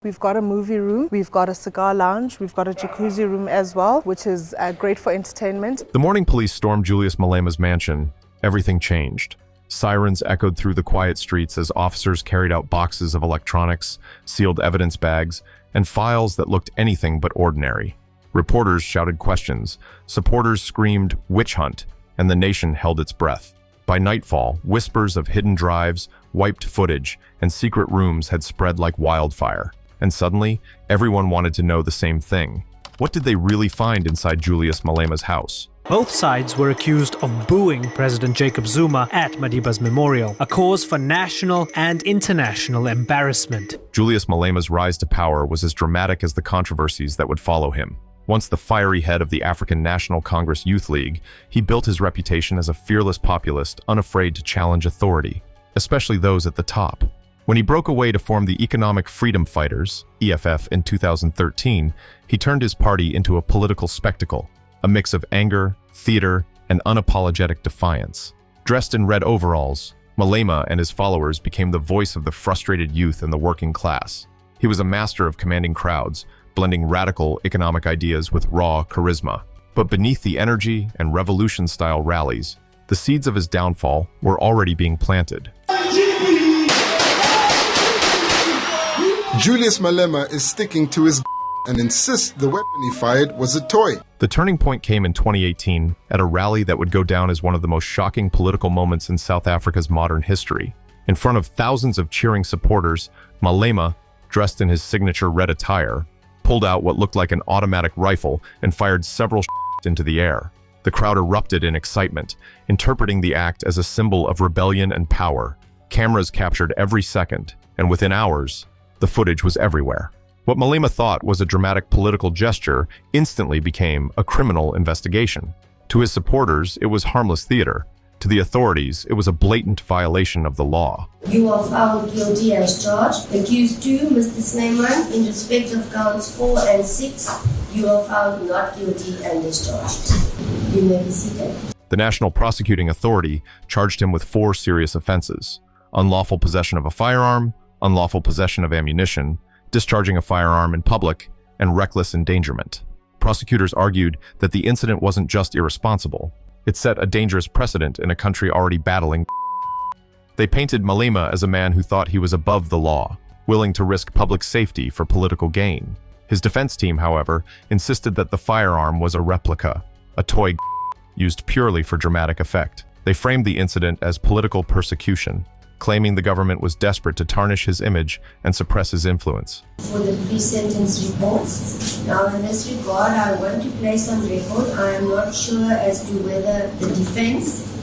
We've got a movie room, we've got a cigar lounge, we've got a jacuzzi room as well, which is great for entertainment. The morning police stormed Julius Malema's mansion. Everything changed. Sirens echoed through the quiet streets as officers carried out boxes of electronics, sealed evidence bags, and files that looked anything but ordinary. Reporters shouted questions, supporters screamed "witch hunt," and the nation held its breath. By nightfall, whispers of hidden drives, wiped footage, and secret rooms had spread like wildfire. And suddenly, everyone wanted to know the same thing. What did they really find inside Julius Malema's house? Both sides were accused of booing President Jacob Zuma at Madiba's memorial, a cause for national and international embarrassment. Julius Malema's rise to power was as dramatic as the controversies that would follow him. Once the fiery head of the African National Congress Youth League, he built his reputation as a fearless populist unafraid to challenge authority, especially those at the top. When he broke away to form the Economic Freedom Fighters, EFF, in 2013, he turned his party into a political spectacle, a mix of anger, theater, and unapologetic defiance. Dressed in red overalls, Malema and his followers became the voice of the frustrated youth and the working class. He was a master of commanding crowds, blending radical economic ideas with raw charisma. But beneath the energy and revolution-style rallies, the seeds of his downfall were already being planted. Julius Malema is sticking to his and insists the weapon he fired was a toy. The turning point came in 2018 at a rally that would go down as one of the most shocking political moments in South Africa's modern history. In front of thousands of cheering supporters, Malema, dressed in his signature red attire, pulled out what looked like an automatic rifle and fired several shots into the air. The crowd erupted in excitement, interpreting the act as a symbol of rebellion and power. Cameras captured every second, and within hours, the footage was everywhere. What Malema thought was a dramatic political gesture instantly became a criminal investigation. To his supporters, it was harmless theater. To the authorities, it was a blatant violation of the law. You are found guilty as charged. Accused 2, Mr. Snyman, in respect of counts 4 and 6, you are found not guilty and discharged. You may be seated. The National Prosecuting Authority charged him with 4 serious offenses: unlawful possession of a firearm, unlawful possession of ammunition, discharging a firearm in public, and reckless endangerment. Prosecutors argued that the incident wasn't just irresponsible. It set a dangerous precedent in a country already battling. They painted Malema as a man who thought he was above the law, willing to risk public safety for political gain. His defense team, however, insisted that the firearm was a replica, a toy used purely for dramatic effect. They framed the incident as political persecution, claiming the government was desperate to tarnish his image and suppress his influence. For the pre-sentence reports, now in this regard, I want to place on record, I am not sure as to whether the defense,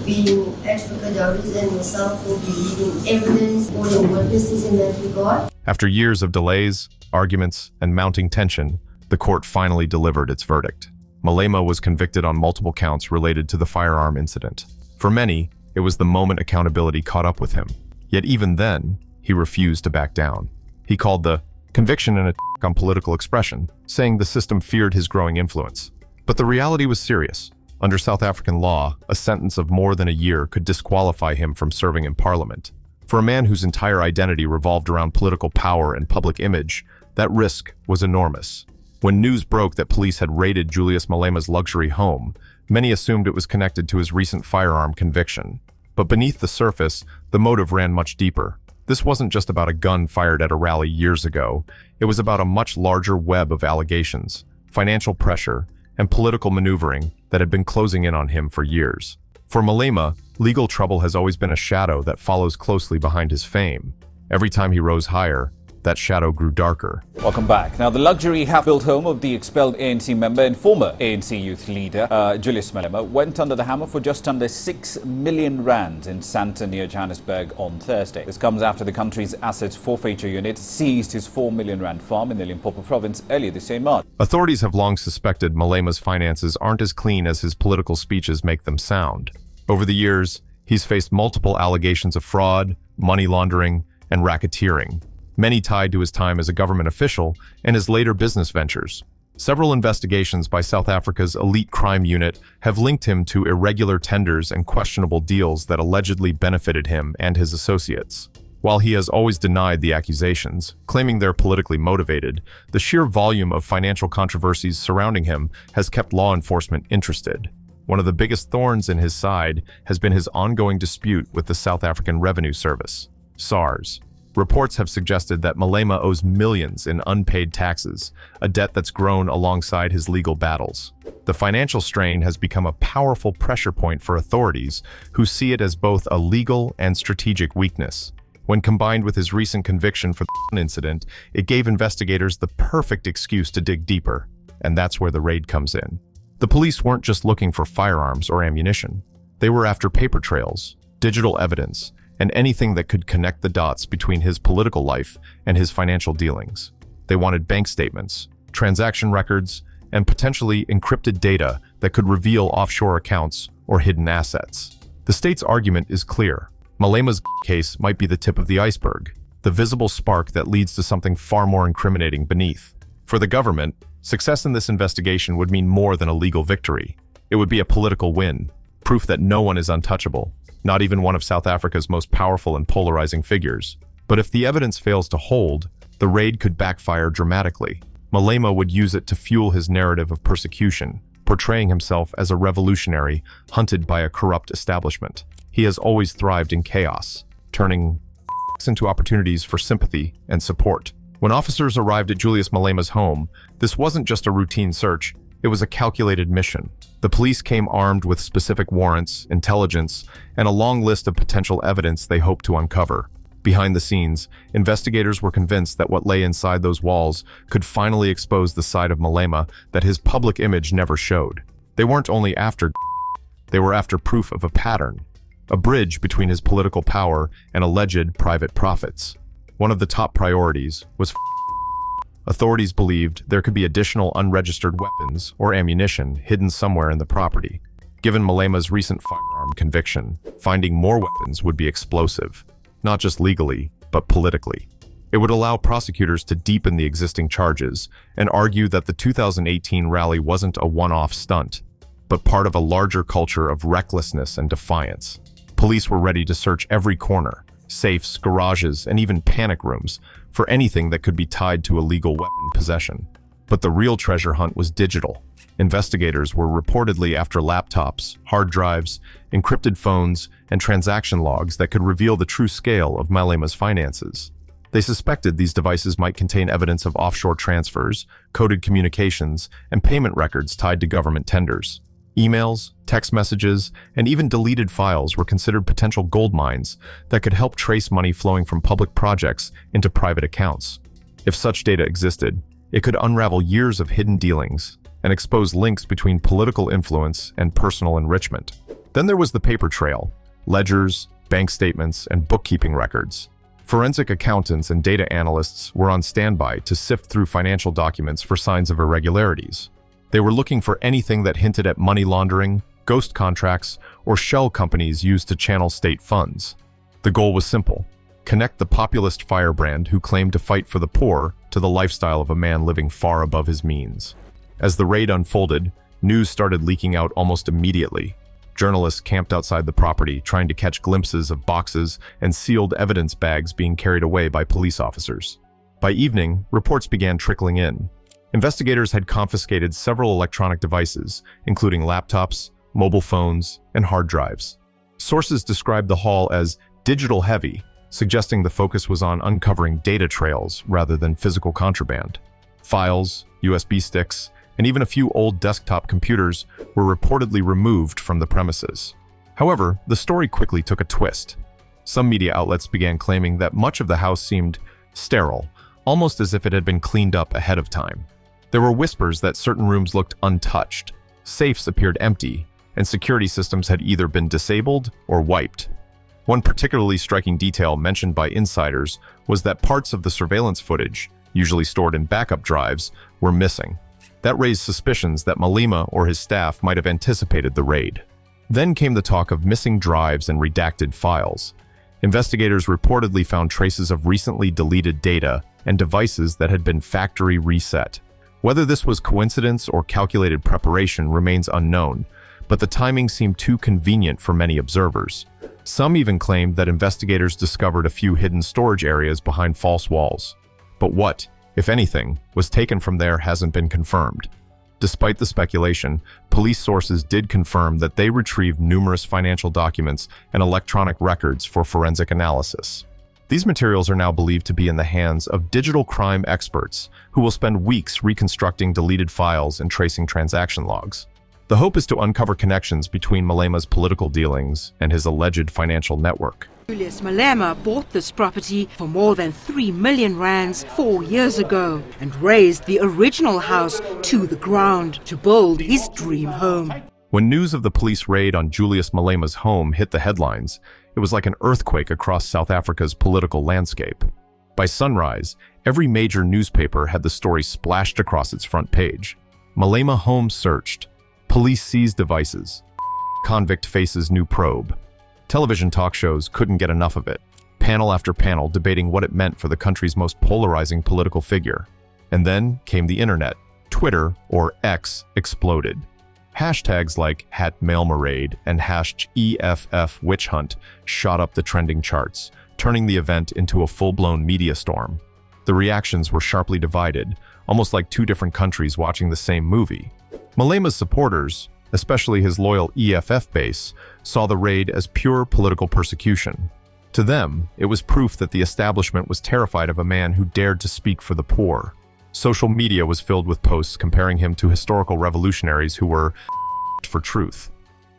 being Advocate Doris and myself, will be leading evidence or the witnesses in that regard. After years of delays, arguments, and mounting tension, the court finally delivered its verdict. Malema was convicted on multiple counts related to the firearm incident. For many, it was the moment accountability caught up with him. Yet even then, he refused to back down. He called the conviction an attack on political expression, saying the system feared his growing influence. But the reality was serious. Under South African law, a sentence of more than a year could disqualify him from serving in parliament. For a man whose entire identity revolved around political power and public image, that risk was enormous. When news broke that police had raided Julius Malema's luxury home, many assumed it was connected to his recent firearm conviction. But beneath the surface, the motive ran much deeper. This wasn't just about a gun fired at a rally years ago. It was about a much larger web of allegations, financial pressure, and political maneuvering that had been closing in on him for years. For Malema, legal trouble has always been a shadow that follows closely behind his fame. Every time he rose higher, that shadow grew darker. Welcome back. Now, the luxury half-built home of the expelled ANC member and former ANC youth leader, Julius Malema, went under the hammer for just under 6 million rand in Sandton near Johannesburg on Thursday. This comes after the country's assets forfeiture unit seized his 4 million rand farm in the Limpopo province earlier this same month. Authorities have long suspected Malema's finances aren't as clean as his political speeches make them sound. Over the years, he's faced multiple allegations of fraud, money laundering, and racketeering, many tied to his time as a government official and his later business ventures. Several investigations by South Africa's elite crime unit have linked him to irregular tenders and questionable deals that allegedly benefited him and his associates. While he has always denied the accusations, claiming they're politically motivated, the sheer volume of financial controversies surrounding him has kept law enforcement interested. One of the biggest thorns in his side has been his ongoing dispute with the South African Revenue Service, SARS. Reports have suggested that Malema owes millions in unpaid taxes, a debt that's grown alongside his legal battles. The financial strain has become a powerful pressure point for authorities who see it as both a legal and strategic weakness. When combined with his recent conviction for the incident, it gave investigators the perfect excuse to dig deeper, and that's where the raid comes in. The police weren't just looking for firearms or ammunition. They were after paper trails, digital evidence, and anything that could connect the dots between his political life and his financial dealings. They wanted bank statements, transaction records, and potentially encrypted data that could reveal offshore accounts or hidden assets. The state's argument is clear. Malema's case might be the tip of the iceberg, the visible spark that leads to something far more incriminating beneath. For the government, success in this investigation would mean more than a legal victory. It would be a political win, proof that no one is untouchable, not even one of South Africa's most powerful and polarizing figures. But if the evidence fails to hold, the raid could backfire dramatically. Malema would use it to fuel his narrative of persecution, portraying himself as a revolutionary hunted by a corrupt establishment. He has always thrived in chaos, turning into opportunities for sympathy and support. When officers arrived at Julius Malema's home, this wasn't just a routine search, it was a calculated mission. The police came armed with specific warrants, intelligence, and a long list of potential evidence they hoped to uncover. Behind the scenes, investigators were convinced that what lay inside those walls could finally expose the side of Malema that his public image never showed. They weren't only after they were after proof of a pattern, a bridge between his political power and alleged private profits. One of the top priorities was authorities believed there could be additional unregistered weapons or ammunition hidden somewhere in the property. Given Malema's recent firearm conviction, finding more weapons would be explosive, not just legally, but politically. It would allow prosecutors to deepen the existing charges and argue that the 2018 rally wasn't a one-off stunt, but part of a larger culture of recklessness and defiance. Police were ready to search every corner, safes, garages, and even panic rooms for anything that could be tied to illegal weapon possession. But the real treasure hunt was digital. Investigators were reportedly after laptops, hard drives, encrypted phones, and transaction logs that could reveal the true scale of Malema's finances. They suspected these devices might contain evidence of offshore transfers, coded communications, and payment records tied to government tenders. Emails, text messages, and even deleted files were considered potential gold mines that could help trace money flowing from public projects into private accounts. If such data existed, it could unravel years of hidden dealings and expose links between political influence and personal enrichment. Then there was the paper trail, ledgers, bank statements, and bookkeeping records. Forensic accountants and data analysts were on standby to sift through financial documents for signs of irregularities. They were looking for anything that hinted at money laundering, ghost contracts, or shell companies used to channel state funds. The goal was simple: connect the populist firebrand who claimed to fight for the poor to the lifestyle of a man living far above his means. As the raid unfolded, news started leaking out almost immediately. Journalists camped outside the property, trying to catch glimpses of boxes and sealed evidence bags being carried away by police officers. By evening, reports began trickling in. Investigators had confiscated several electronic devices, including laptops, mobile phones, and hard drives. Sources described the haul as digital heavy, suggesting the focus was on uncovering data trails rather than physical contraband. Files, USB sticks, and even a few old desktop computers were reportedly removed from the premises. However, the story quickly took a twist. Some media outlets began claiming that much of the house seemed sterile, almost as if it had been cleaned up ahead of time. There were whispers that certain rooms looked untouched, safes appeared empty, and security systems had either been disabled or wiped. One particularly striking detail mentioned by insiders was that parts of the surveillance footage, usually stored in backup drives, were missing. That raised suspicions that Malema or his staff might have anticipated the raid. Then came the talk of missing drives and redacted files. Investigators reportedly found traces of recently deleted data and devices that had been factory reset. Whether this was coincidence or calculated preparation remains unknown, but the timing seemed too convenient for many observers. Some even claimed that investigators discovered a few hidden storage areas behind false walls. But what, if anything, was taken from there hasn't been confirmed. Despite the speculation, police sources did confirm that they retrieved numerous financial documents and electronic records for forensic analysis. These materials are now believed to be in the hands of digital crime experts who will spend weeks reconstructing deleted files and tracing transaction logs. The hope is to uncover connections between Malema's political dealings and his alleged financial network. Julius Malema bought this property for more than 3 million rands 4 years ago and razed the original house to the ground to build his dream home. When news of the police raid on Julius Malema's home hit the headlines, it was like an earthquake across South Africa's political landscape. By sunrise, every major newspaper had the story splashed across its front page. Malema home searched. Police seized devices. Convict faces new probe. Television talk shows couldn't get enough of it, panel after panel debating what it meant for the country's most polarizing political figure. And then came the internet. Twitter, or X, exploded. Hashtags like #MailMaraid and #EFF Witch Hunt shot up the trending charts, turning the event into a full-blown media storm. The reactions were sharply divided, almost like two different countries watching the same movie. Malema's supporters, especially his loyal EFF base, saw the raid as pure political persecution. To them, it was proof that the establishment was terrified of a man who dared to speak for the poor. Social media was filled with posts comparing him to historical revolutionaries who were for truth.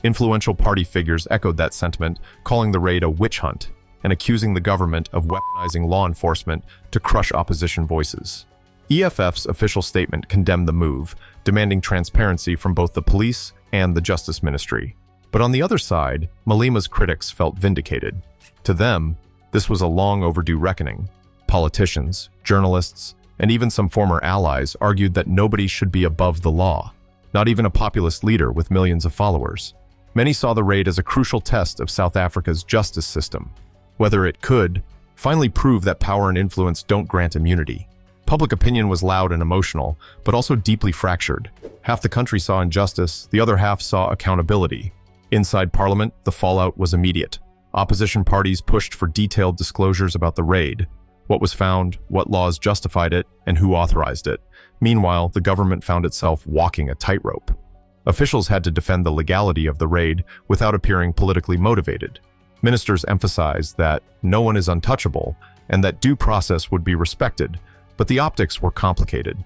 Influential party figures echoed that sentiment, calling the raid a witch hunt and accusing the government of weaponizing law enforcement to crush opposition voices. EFF's official statement condemned the move, demanding transparency from both the police and the Justice Ministry. But on the other side, Malema's critics felt vindicated. To them, this was a long overdue reckoning. Politicians, journalists, and even some former allies argued that nobody should be above the law, not even a populist leader with millions of followers. Many saw the raid as a crucial test of South Africa's justice system, whether it could finally prove that power and influence don't grant immunity. Public opinion was loud and emotional, but also deeply fractured. Half the country saw injustice, the other half saw accountability. Inside Parliament, the fallout was immediate. Opposition parties pushed for detailed disclosures about the raid, what was found, what laws justified it, and who authorized it. Meanwhile, the government found itself walking a tightrope. Officials had to defend the legality of the raid without appearing politically motivated. Ministers emphasized that no one is untouchable and that due process would be respected, but the optics were complicated.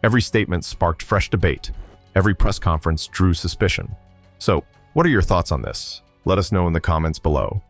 Every statement sparked fresh debate. Every press conference drew suspicion. So, what are your thoughts on this? Let us know in the comments below.